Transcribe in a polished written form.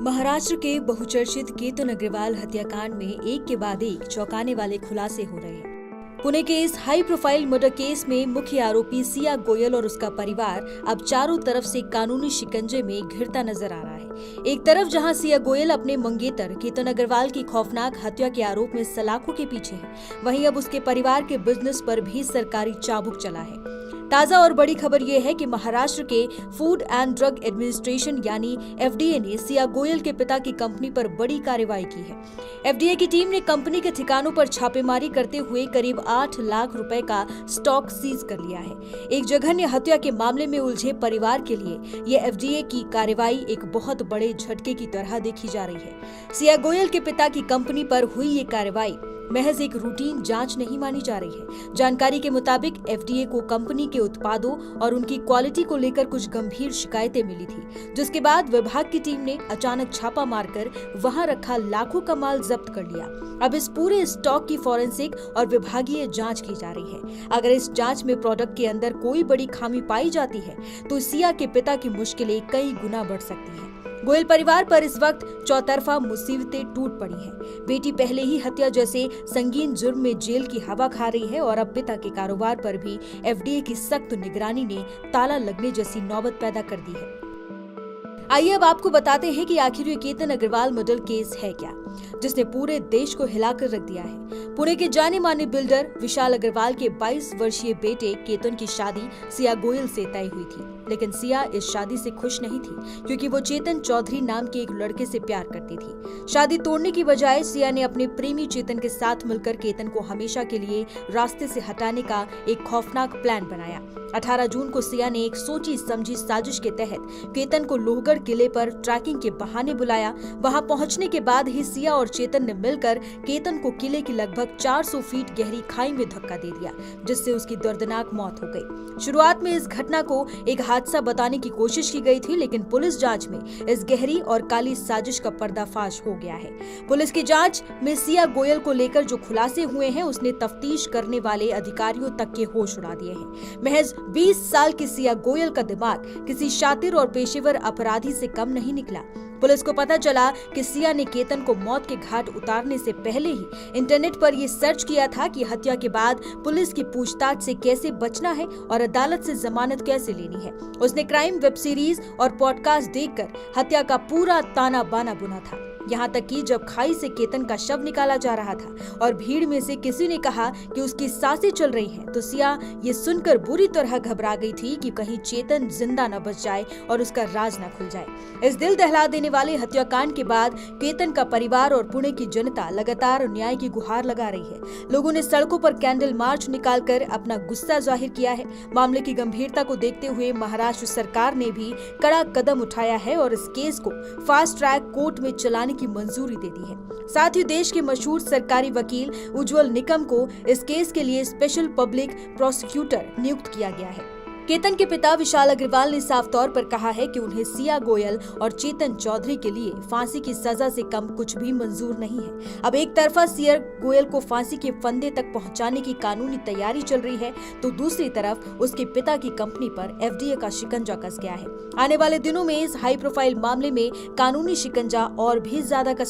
महाराष्ट्र के बहुचर्चित केतन अग्रवाल हत्याकांड में एक के बाद एक चौंकाने वाले खुलासे हो रहे हैं। पुणे के इस हाई प्रोफाइल मर्डर केस में मुख्य आरोपी सिया गोयल और उसका परिवार अब चारों तरफ से कानूनी शिकंजे में घिरता नजर आ रहा है। एक तरफ जहां सिया गोयल अपने मंगेतर केतन अग्रवाल की खौफनाक हत्या के आरोप में सलाखों के पीछे है, वहीं अब उसके परिवार के बिजनेस पर भी सरकारी चाबुक चला है। ताजा और बड़ी खबर ये है कि महाराष्ट्र के फूड एंड ड्रग एडमिनिस्ट्रेशन यानी एफडीए ने सिया गोयल के पिता की कंपनी पर बड़ी कार्रवाई की है। एफडीए की टीम ने कंपनी के ठिकानों पर छापेमारी करते हुए करीब 8 लाख रुपए का स्टॉक सीज कर लिया है। एक जघन्य हत्या के मामले में उलझे परिवार के लिए ये एफडीए की कार्रवाई एक बहुत बड़े झटके की तरह देखी जा रही है। सिया गोयल के पिता की कंपनी पर हुई ये कार्रवाई महज एक रूटीन जांच नहीं मानी जा रही है। जानकारी के मुताबिक एफडीए को कंपनी के उत्पादों और उनकी क्वालिटी को लेकर कुछ गंभीर शिकायतें मिली थी, जिसके बाद विभाग की टीम ने अचानक छापा मारकर वहां रखा लाखों का माल जब्त कर लिया। अब इस पूरे स्टॉक की फॉरेंसिक और विभागीय जांच की जा रही है। अगर इस जांच में प्रोडक्ट के अंदर कोई बड़ी खामी पाई जाती है तो सिया के पिता की मुश्किलें कई गुना बढ़ सकती है। गोयल परिवार पर इस वक्त चौतरफा मुसीबतें टूट पड़ी हैं। बेटी पहले ही हत्या जैसे संगीन जुर्म में जेल की हवा खा रही है और अब पिता के कारोबार पर भी एफडीए की सख्त निगरानी ने ताला लगने जैसी नौबत पैदा कर दी है। आइए अब आपको बताते हैं कि आखिर ये केतन अग्रवाल मर्डर केस है क्या, जिसने पूरे देश को हिलाकर रख दिया है। पुणे के जाने माने बिल्डर विशाल अग्रवाल के 22 वर्षीय बेटे केतन की शादी सिया गोयल से तय हुई थी, लेकिन सिया इस शादी से खुश नहीं थी क्योंकि वो चेतन चौधरी नाम के एक लड़के से प्यार करती थी। शादी तोड़ने की बजाय सिया ने अपने प्रेमी चेतन के साथ मिलकर केतन को हमेशा के लिए रास्ते से हटाने का एक खौफनाक प्लान बनाया। 18 जून को सिया ने एक सोची समझी साजिश के तहत केतन को लोहगढ़ किले पर ट्रैकिंग के बहाने बुलाया। वहां पहुंचने के बाद ही सिया और चेतन ने मिलकर केतन को किले की लगभग 400 फीट गहरी खाई में धक्का दे दिया, जिससे उसकी दर्दनाक मौत हो गई। शुरुआत में इस घटना को एक हादसा बताने की कोशिश की गई थी, लेकिन पुलिस जांच में इस गहरी और काली साजिश का पर्दाफाश हो गया है। पुलिस की जांच में सिया गोयल को लेकर जो खुलासे हुए हैं उसने तफ्तीश करने वाले अधिकारियों तक के होश उड़ा दिए हैं। महज 20 साल की सिया गोयल का दिमाग किसी शातिर और पेशेवर अपराधी से कम नहीं निकला। पुलिस को पता चला कि सिया ने केतन को मौत के घाट उतारने से पहले ही इंटरनेट पर ये सर्च किया था कि हत्या के बाद पुलिस की पूछताछ से कैसे बचना है और अदालत से जमानत कैसे लेनी है। उसने क्राइम वेब सीरीज और पॉडकास्ट देखकर हत्या का पूरा ताना बाना बुना था। यहाँ तक कि जब खाई से केतन का शव निकाला जा रहा था और भीड़ में से किसी ने कहा कि उसकी सांसें चल रही हैं, तो सिया ये सुनकर बुरी तरह घबरा गई थी कि कहीं चेतन जिंदा न बच जाए और उसका राज न खुल जाए। इस दिल दहला देने वाले हत्याकांड के बाद केतन का परिवार और पुणे की जनता लगातार न्याय की गुहार लगा रही है। लोगों ने सड़कों पर कैंडल मार्च निकालकर अपना गुस्सा जाहिर किया है। मामले की गंभीरता को देखते हुए महाराष्ट्र सरकार ने भी कड़ा कदम उठाया है और इस केस को फास्ट ट्रैक कोर्ट में चलाने की मंजूरी दे दी है। साथ ही देश के मशहूर सरकारी वकील उज्जवल निकम को इस केस के लिए स्पेशल पब्लिक प्रोसिक्यूटर नियुक्त किया गया है। केतन के पिता विशाल अग्रवाल ने साफ तौर पर कहा है कि उन्हें सिया गोयल और चेतन चौधरी के लिए फांसी की सजा से कम कुछ भी मंजूर नहीं है। अब एक तरफा सिया गोयल को फांसी के फंदे तक पहुंचाने की कानूनी तैयारी चल रही है, तो दूसरी तरफ उसके पिता की कंपनी पर एफडीए का शिकंजा कस गया है। आने वाले दिनों में इस हाई प्रोफाइल मामले में कानूनी शिकंजा और भी ज्यादा कसने